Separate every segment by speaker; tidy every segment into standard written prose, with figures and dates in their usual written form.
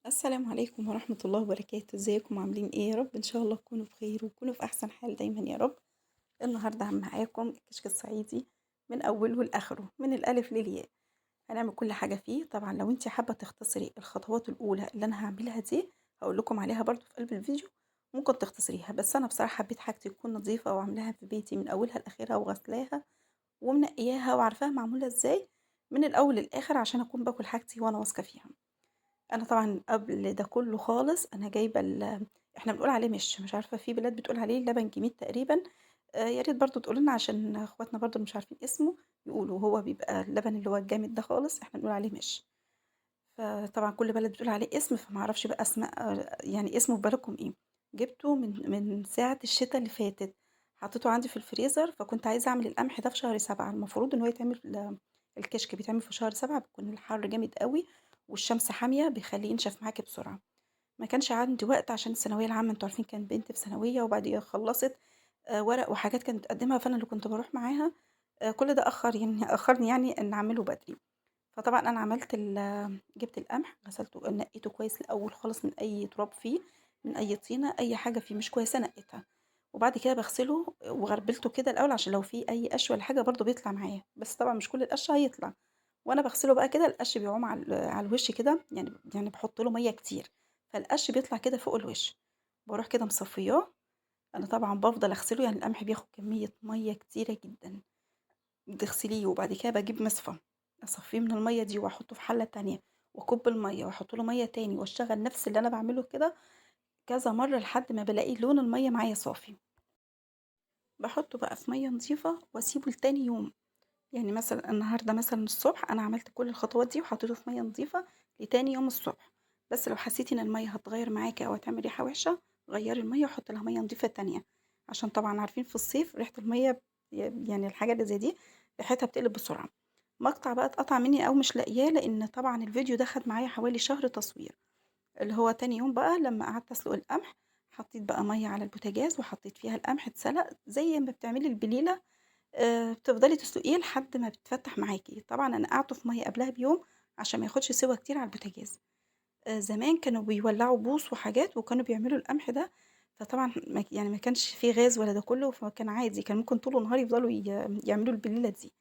Speaker 1: السلام عليكم ورحمة الله وبركاته، ازيكم عاملين ايه؟ يا رب ان شاء الله تكونوا بخير وتكونوا في احسن حال دايما يا رب. النهارده معاكم الكشك الصعيدي من اوله لاخره من الالف للياء. هنعمل كل حاجة فيه. طبعا لو انت حابة تختصري الخطوات الاولى اللي انا هعملها دي هقول لكم عليها برضو في قلب الفيديو. ممكن تختصريها، بس انا بصراحة حبيت حاجتي تكون نظيفة وعاملاها في بيتي من اولها لاخرها وغسلاها ومنقياها وعارفاها معمولة ازاي من الاول للاخر عشان اكون باكل حاجتي وانا واثقة فيها. أنا طبعًا قبل ده كله خالص أنا جايبة إحنا بنقول عليه مش عارفة، في بلاد بتقول عليه لبن جميد تقريبًا. يا ريت برضه تقولوا لنا عشان أخواتنا برضه اللي مش عارفين اسمه يقولوا، هو بيبقى اللبن اللي هو الجامد ده خالص، إحنا بنقول عليه مش. فطبعًا كل بلد بتقول عليه اسم، فما أعرفش بقى أسماء يعني اسمه في بلدكم إيه. جِبته من ساعة الشتا اللي فاتت، حطيته عندي في الفريزر، فكنت عايزة أعمل القمح ده في شهر 7. المفروض إن هو يتعمل الكشك بيتعمل في شهر 7، بيكون الحر جامد أوي والشمس حامية بيخلّيه ينشف معاكِ بسرعة. ما كانش عندي وقت عشان الثانوية العامة، أنتم عارفين كان بنتي في ثانوية وبعديها خلّصت ورق وحاجات كانت بتقدّمها، فأنا اللي كنت باروح معاها. كل ده أخّرني يعني إن أعمله بدري. فطبعًا أنا عملت جِبت القمح غسلته نقّيته كويس الأول خالص من أي تراب فيه، من أي طينة، أي حاجة فيه مش كويسة نقّيتها. وبعد كده باغسله وغربلته كده الأول عشان لو في أي قش والّا حاجة برضه بيطلع معايا، بس طبعًا مش كل القش هيطلع. وأنا باغسله بقى كده القش بيعوم على الوش كده، يعني باحط له مَيّة كتير، فالقش بيطلع كده فوق الوش. باروح كده مصفياه. أنا طبعًا بافضل أغسله، يعني القمح بياخد كمية مَيّة كتيرة جدًا. بتغسليه وبعد كده باجيب مصفى، أصفّيه من المَيّة دي وأحطه في حلة تانية، وأكُب المَيّة وأحط له مَيّة تاني وأشتغل نفس اللي أنا باعمله كده كذا مرّة لحد ما بالاقي لون المَيّة معايا صافي. باحطه بقى في مَيّة نضيفة وأسيبه لتاني يوم. يعني مثلًا النهارده مثلًا الصبح أنا عملت كل الخطوات دي وحطيته في مَيّة نضيفة لتاني يوم الصبح. بس لو حسيتِ إن المَيّة هتغيّر معاكِ أو هتعمل ريحة وحشة، غيّري المَيّة وحطي لها مَيّة نضيفة تانية، عشان طبعًا عارفين في الصيف ريحة المَيّة يعني الحاجة اللي زي دي ريحتها بتقلب بسرعة. مقطع بقى اتقطع مني أو مش لاقياه، لإن طبعًا الفيديو ده خد معايا حوالي شهر تصوير. اللي هو تاني يوم بقى لمّا قعدت أسلق القمح، حطيت بقى مَيّة على البوتاجاز وحطيت فيها القمح اتسلق زي ما بتعملي البليلة. بتفضلي تسلقيه لحد ما بيتفتح معاكِ. طبعًا أنا نقعته في مَيّة قبلها بيوم عشان ما ياخدش سِوَى كتير على البوتاجاز. زمان كانوا بيولّعوا بوص وحاجات وكانوا بيعملوا القمح ده، فطبعًا ما كانش في غاز ولا ده كلّه، فكان عادي، كان ممكن طول النهار يفضلوا يعملوا البليلة دي.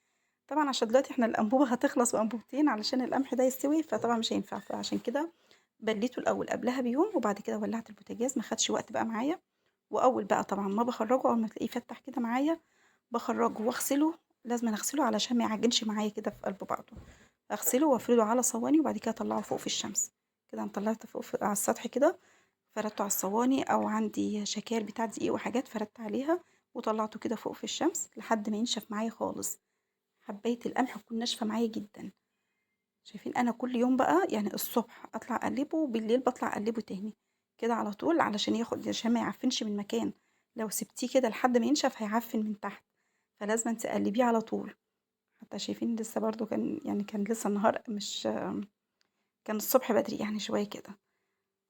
Speaker 1: طبعًا عشان دلوقتي إحنا الأنبوبة هتخلص وأنبوبتين علشان القمح ده يستوي، فطبعًا مش هينفع، فعشان كده بلّيته الأول قبلها بيوم وبعد كده ولّعت البوتاجاز، ما خدش وقت بقى معايا. وأول بقى طبعًا ما باخرّجه أول ما تلاقيه فتّح كده معايا، باخرّجه واغسله. لازمًا أغسله علشان ما يعجنش معايا كده في قلب بعضه. أغسله وأفرده على صواني وبعد كده أطلّعه فوق في الشمس. كده أنا طلّعته فوق على السطح كده، فردته على الصواني أو عندي شكاير بتاعة دقيق وحاجات فردت عليها وطلّعته كده فوق في الشمس لحد ما ينشف معايا خالص. حبّاية القمح تكون ناشفة معايا جدًا. شايفين أنا كل يوم بقى يعني الصبح أطلع أقلّبه وبالليل باطلع أقلّبه تاني، كده على طول عشان ما يعفّنش من مكان. لو سِبتيه كده لحد ما ينشف هيعفّن من تحت، فلازمًا تقلّبيه على طول. حتى شايفين لسه برضه كان لسه النهار مش كان الصبح بدري يعني شوية كده.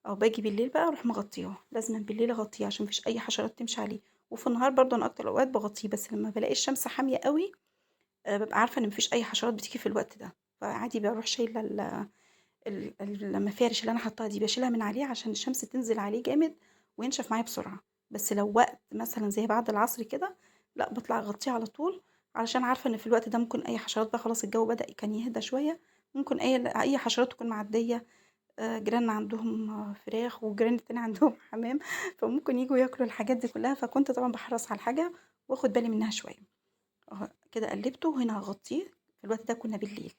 Speaker 1: أو باجي بالليل بقى أروح مغطّياه، لازمًا بالليل أغطّيه عشان ما فيش أي حشرات تمشي عليه. وفي النهار برضه أنا أكتر الأوقات باغطّيه، بس لمّا بالاقي الشمس حامية أوي بابقى عارفة إن ما فيش أي حشرات بتيجي في الوقت ده، فعادي باروح شايلة المفارش اللي أنا حاطاها دي باشيلها من عليه عشان الشمس تنزل عليه جامد وينشف معايا بسرعة. بس لو وقت مثلًا زي بعد العصر كده، لأ باطلع أغطيه على طول، علشان عارفة إن في الوقت ده ممكن أي حشرات بقى خلاص الجو بدأ كان يهدى شوية، ممكن أي حشرات تكون معدية. جيراننا عندهم فراخ والجيران التانية عندهم حمام، فممكن ييجوا ياكلوا الحاجات دي كلها، فكنت طبعًا باحرص على الحاجة وآخد بالي منها شوية. كده قلّبته وهنا هاغطيه. في الوقت ده كنا بالليل.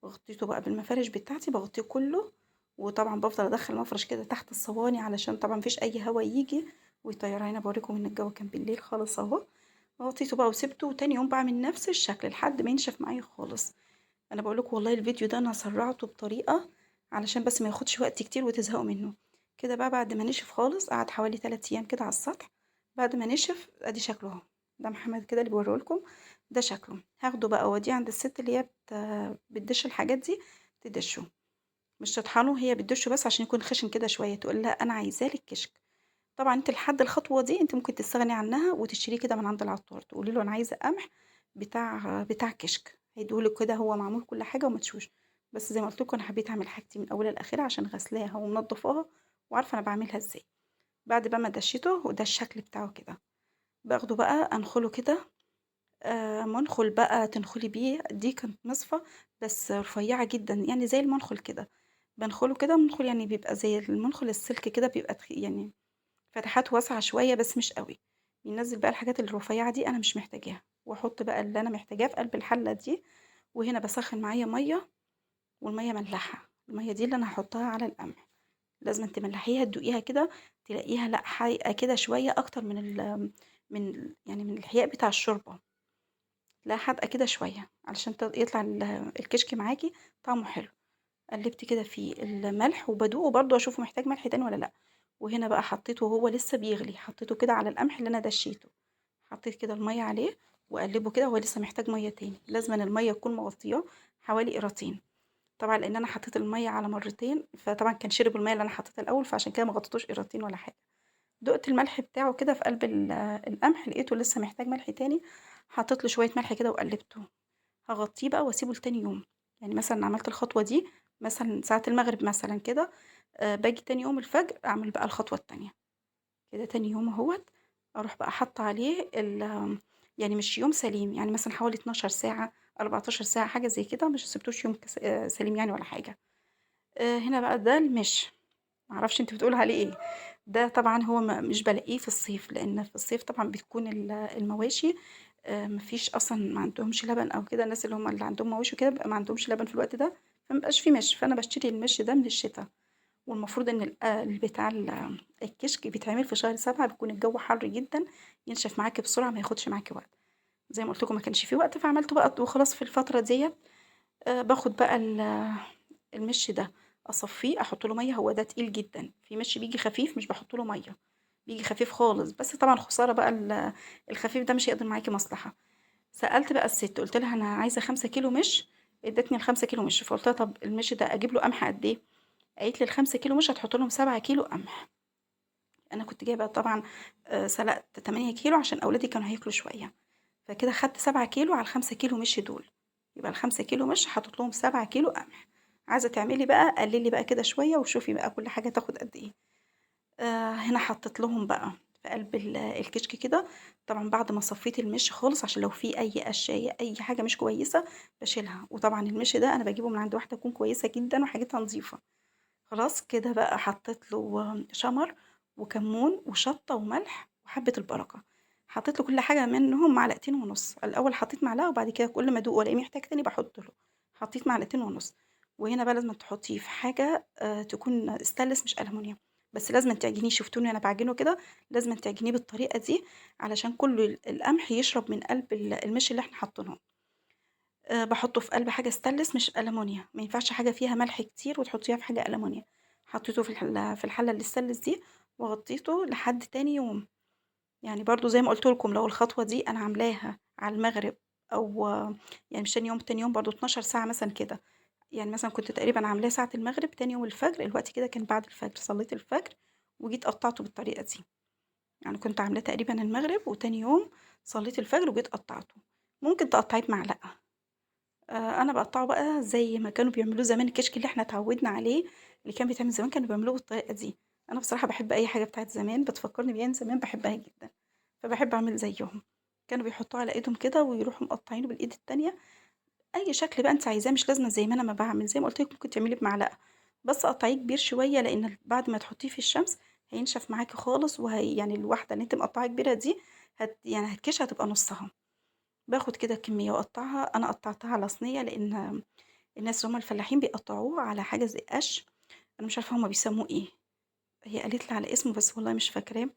Speaker 1: غطيته بقى بالمفارش بتاعتي باغطيه كله. وطبعًا بافضل أدخّل المفرش كده تحت الصواني علشان طبعًا ما فيش أي هوا ييجي ويطيّرها. هنا باوريكم إن الجو كان بالليل خالص أهو. غطيته بقى وسِبته وتاني يوم باعمل نفس الشكل لحد ما ينشف معايا خالص. أنا باقول لكم والله الفيديو ده أنا سرّعته بطريقة علشان بس ما ياخدش وقت كتير وتزهقوا منه. كده بقى بعد ما نشف خالص قعد حوالي 3 أيام كده على السطح. بعد ما نشف أدي شكله أهو. ده محمد كده اللي باوريه لكم، ده شكله. هاخده بقى أوديه عند الست اللي هي بتدِش الحاجات دي تدِشه. مش تطحنه، هي بتدشه بس عشان يكون خشن كده شوية، تقول لها أنا عايزاه للكشك. طبعًا أنتِ لحد الخطوة دي أنتِ ممكن تستغني عنها وتشتريه كده من عند العطار، تقولي له أنا عايزة قمح بتاع كشك، هيديه لِك كده هو معمول كل حاجة ومدشوش. بس زي ما قُلت لكم أنا حبيت أعمل حاجتي من أولها لآخرها عشان غسلاها ومنضفاها وعارفة أنا باعملها إزاي. بعد بقى ما دشيته وده الشكل بتاعه كده، باخده بقى أنخله كده. منخل بقى تنخلي بيه، دي كانت مصفى بس رفيّعة جدًا، يعني زي المنخل كده، بانخله كده منخل يعني بيبقى زي المنخل السلك كده بيبقى يعني فتحات واسعة شوية بس مش أوي. بينزّل بقى الحاجات الرفيّعة دي أنا مش محتاجاها، وأحط بقى اللي أنا محتاجاه في قلب الحلة دي، وهنا باسخّن معايا مَيّة والمَيّة مملحة، المَيّة دي اللي أنا هاحطها على القمح، لازمًا تملّحيها تدوقيها كده تلاقيها لأ حايقة كده شوية أكتر يعني من الحياء بتاع الشوربة. لا حادقة كده شوية علشان يطلع الكشك معاكِ طعمه حلو. قلّبت كده في الملح وبادوقه برضه أشوفه محتاج ملح تاني والّا لأ. وهنا بقى حطيته وهو لسه بيغلي، حطيته كده على القمح اللي أنا دشيته، حطيت كده المَيّة عليه وأقلّبه كده، هو لسه محتاج مَيّة تاني، لازمًا المَيّة تكون مغطياه حوالي قيرتين، طبعًا لإن أنا حطيت المَيّة على مرتين، فطبعًا كان شرب المَيّة اللي أنا حطيتها الأول، فعشان كده ما غطيتوش قيرتين ولا حاجة. دُقت الملح بتاعه كده في قلب القمح لقيته لسه محتاج ملح تاني، حطيت له شوية ملح كده وقلّبته. هاغطّيه بقى واسيبه لتاني يوم، يعني مثلًا عملت الخطوة دي مثلًا ساعة المغرب مثلًا كده، باجي تاني يوم الفجر أعمل بقى الخطوة التانية، كده تاني يوم أهوّة، أروح بقى حاطة عليه يعني مش يوم سليم، يعني مثلًا حوالي 12 ساعة، 14 ساعة حاجة زي كده، مش سِبتوش يوم سليم يعني ولا حاجة. هنا بقى ده المِش، ما أعرفش أنتم بتقولوا عليه إيه، ده طبعًا هو مش بالاقيه في الصيف، لإن في الصيف طبعًا بتكون المواشي ما فيش أصلًا ما عندهمش لبن أو كده، الناس اللي عندهم مواشي وكده بيبقى ما عندهمش لبن في الوقت ده، فما بيبقاش في مِش، فأنا باشتري المِش ده من الشتا، والمفروض إن البتاع الكشك بيتعمل في شهر 7 بيكون الجو حَر جدًا، ينشف معاكِ بسرعة ما ياخدش معاكِ وقت، زي ما قُلت لكم ما كانش في وقت فعملته بقى وخلاص في الفترة ديّة. باخد بقى المِش ده أصفّيه، أحُط له مَيّة، هو ده تقيل جدًا، في مِش بييجي خفيف مش باحُط له مَيّة، بييجي خفيف خالص، بس طبعًا خسارة بقى الخفيف ده مش هيقدر معاكِ مصلحة. سألت بقى السِت قُلت لها: "أنا عايزة 5 كيلو مِش." ادّتني ال5 كيلو مِش، فقُلت لها: "طَب المِش ده أجيب له قمح قد إيه؟" قالت لي: "ال5 كيلو مِش هتحُط لهم 7 كيلو قمح." أنا كنت جايبة طبعًا سلقت 8 كيلو عشان أولادي كانوا هياكلوا شوية، فكده خدت 7 كيلو على ال5 كيلو مِش دول، يبقى ال5 كيلو مِش حاطط لهم 7 كيلو قمح. عايزة تعملي بقى قلّلي بقى كده شوية وشوفي بقى كل حاجة تاخد قد إيه. هنا حطيت لهم بقى في قلب الكشك كده، طبعًا بعد ما صفيت المِش خالص عشان لو في أي قشاية أي حاجة مش كويسة باشيلها، وطبعًا المِش ده أنا باجيبه من عند واحدة تكون كويسة جدًا وحاجتها نضيفة. خلاص كده بقى حطيت له شمر وكمون وشطة وملح وحبة البركة، حطيت له كل حاجة منهم معلقتين ونُص، الأول حطيت معلقة وبعد كده كل ما أدوق والاقيه محتاج تاني باحط له، حطيت معلقتين ونُص. وهنا بقى لازمًا تحطيه في حاجة تكون stainless مش ألمونيوم، بس لازمًا تعجنيه، شُفتوني وأنا باعجنه كده، لازمًا تعجنيه بالطريقة دي علشان كل القمح يشرب من قلب المِش اللي إحنا حاطينه. باحطه في قلب حاجة stainless مش ألمونيا، ما ينفعش حاجة فيها ملح كتير وتحطيها في حاجة ألمونيا، حطيته في الحلة الstainless دي وغطيته لحد تاني يوم، يعني برضه زي ما قُلت لكم لو الخطوة دي أنا عاملاها على المغرب أو يعني مش تاني يوم، تاني يوم برضه 12 ساعة مثلًا كده، يعني مثلًا كنت تقريبًا عاملاه ساعة المغرب، تاني يوم الفجر، الوقت كده كان بعد الفجر، صليت الفجر وجيت قطّعته بالطريقة دي، يعني كنت عاملاه تقريبًا المغرب وتاني يوم صليت الفجر وجيت قطّعته، ممكن تقطّعيه بمعلقة. أنا باقطّعه بقى زي ما كانوا بيعملوه زمان، الكشك اللي إحنا اتعوّدنا عليه، اللي كان بيتعمل زمان كانوا بيعملوه بالطريقة دي. أنا بصراحة باحب أي حاجة بتاعة زمان بتفكّرني بأيام زمان باحبها جدًا، فباحب أعمل زيّهم. كانوا بيحطّوه على إيدهم كده ويروحوا مقطّعينه بالإيد التانية، أي شكل بقى أنتِ عايزاه مش لازمًا زي ما أنا ما باعمل، زي ما قُلت لِك ممكن تعمليه بمعلقة، بس قطّعيه كبير شوية لإن بعد ما تحطّيه في الشمس هينشف معاكِ خالص يعني الواحدة اللي أنتِ مقطّعاها كبيرة دي يعني هتكِشها هتبقى نُصّها. باخد كده كمية وأقطّعها، أنا قطّعتها على صينية لإن الناس اللي هُم الفلاحين بيقطّعوه على حاجة زي قَش، أنا مش عارفة هُم بيسموه إيه، هي قالت لي على اسمه بس والله مش فاكراه،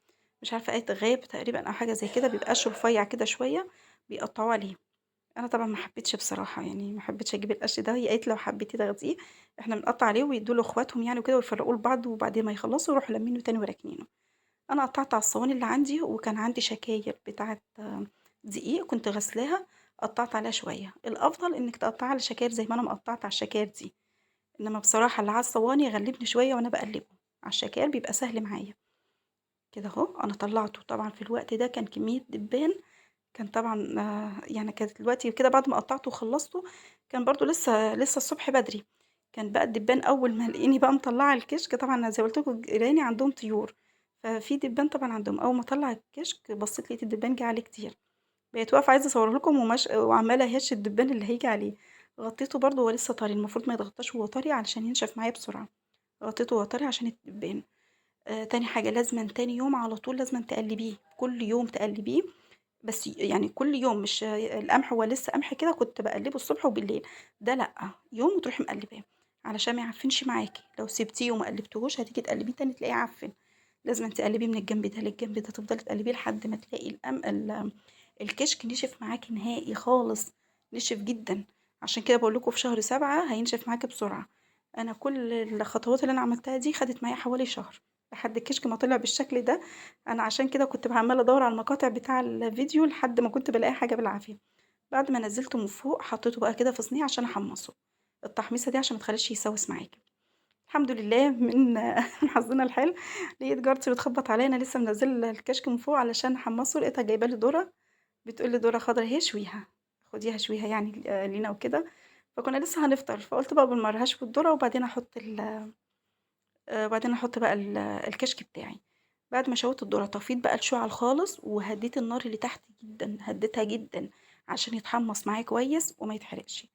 Speaker 1: مش عارفة قالت غاب تقريبًا أو حاجة زي كده، بيبقى قَش رفيّع كده شوية بيقطّعوه عليه، أنا طبعًا ما حبيتش بصراحة يعني ما حبيتش أجيب القَش ده، هي قالت لي: "لو حبيتِ تاخديه إحنا بنقطّع عليه ويدّوه لأخواتهم يعني وكده ويفرّقوه لبعض وبعد ما يخلّصوا يروحوا لامّينه تاني وراكنينه." أنا قطّعت على الصواني اللي عندي وكان عندي شكاير بتاعة دقيق كنت غاسلاها، قطّعت عليها شوية، الأفضل إنِّك تقطّعي على الشكاير زي ما أنا ما قطّعت على الشكاير دي. إنما بصراحة اللي على الصواني غلّبني شوية وأنا باقلّبه، على الشكاير بيبقى سهل معايا، كده أهو أنا طلّعته، طبعًا في الوقت ده كان كمية دبان، كان طبعًا يعني كانت دلوقتي كده بعد ما قطّعته وخلّصته، كان برضه لسه الصبح بدري، كان بقى الدبان أول ما لقيني بقى مطلّعة الكشك، طبعًا أنا زي ما قُلت لكم جيراني عندهم طيور، ففي دبان طبعًا عندهم، أول ما أطلّع الكشك بصّيت لقيت الدبان جه عليه كتير، بقيت واقفة عايزة أصوّره لكم وعمّالة أهش الدبان اللي هييجي عليه، غطّيته برضه وهو لسه طري، المفروض ما يتغطّاش وهو طري علشان ينشف معايا بسرعة، غطّيته وهو طري عشان الدبان. تاني حاجة لازمًا تاني يوم على طول لازمًا تقلّبيه، كل يوم تقلّبيه، بس يعني كل يوم مش القمح وهو لسه قمح كده كنت باقلّبه الصبح وبالليل، ده لأ، يوم وتروحي مقلّباه، علشان ما يعفّنش معاكِ، لو سِبتيه وما قلّبتيهوش هتيجي تقلّبيه تاني تلاقيه عفّن، لازمًا تقلّبيه من الجنب ده للجنب ده، تفضلي تقلّبيه لحد ما تلاقي الكشك نشف معاكِ نهائي خالص، نشف جدًا، عشان كده باقول لكم في شهر 7 هينشف معاكِ بسرعة. أنا كل الخطوات اللي أنا عملتها دي خدت معايا حوالي شهر، لحد الكشك ما طلع بالشكل ده، أنا عشان كده كنت عمّالة أدوّر على المقاطع بتاع الفيديو لحد ما كنت بالاقي حاجة بالعافية. بعد ما نزّلته من فوق حطيته بقى كده في صينية عشان أحمّصه، التحميصة دي عشان ما تخلّيش يسوِّس معاكِ. الحمد لله من من حظنا الحلو لقيت جارتي بتخبّط عليَّ أنا لسه منزّلة الكشك من فوق علشان أحمّصه، لقيتها جايبة لي ذرة، بتقول لي: "ذرة خضرا أهي اشويها، خديها اشويها يعني لينا وكده." فكنا لسه هنفطر، فقُلت بقى بالمرّة هاشوي الذرة وبعدين أحط بقى الكشك بتاعي. بعد ما شويت الذرة طفيت بقى الشُعَل خالص وهدّيت النار اللي تحت جدًا، هدّيتها جدًا عشان يتحمّص معايا كويس وما يتحرقش.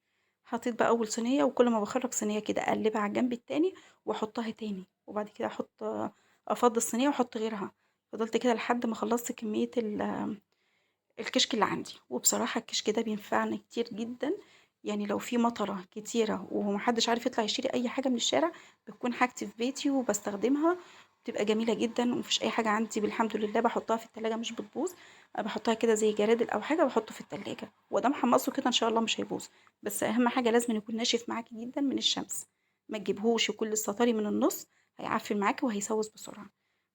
Speaker 1: حطيت بقى أول صينية وكل ما باخرّج صينية كده أقلّبها على الجنب التاني وأحطها تاني، وبعد كده أفضّي الصينية وأحط غيرها. فضلت كده لحد ما خلّصت كمية الكشك اللي عندي، وبصراحة الكشك ده بينفعنا كتير جدًا، يعني لو في مطرة كتيرة وما حدش عارف يطلع يشتري أي حاجة من الشارع، بتكون حاجتي في بيتي وباستخدمها، بتبقى جميلة جدًا وما فيش أي حاجة عندي بالحمد لله باحطها في التلاجة مش بتبوظ، باحطها كده زي جرادل أو حاجة باحطه في التلاجة، وأدام حمّصه كده إن شاء الله مش هيبوظ، بس أهم حاجة لازمًا يكون ناشف معاكِ جدًا من الشمس، ما تجيبيهوش يكون لسه طري من النُص، هيعفن معاكِ وهيسوّس بسرعة.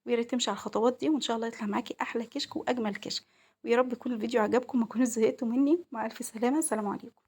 Speaker 1: ويا ريت تمشي على الخطوات دي وإن شاء الله يطلع معاكِ أحلى كشك وأجمل كشك. ويا رب يكون الفيديو عجبكم ما تكونوش زهقتوا مني، مع ألف سلامة، سلام عليكم.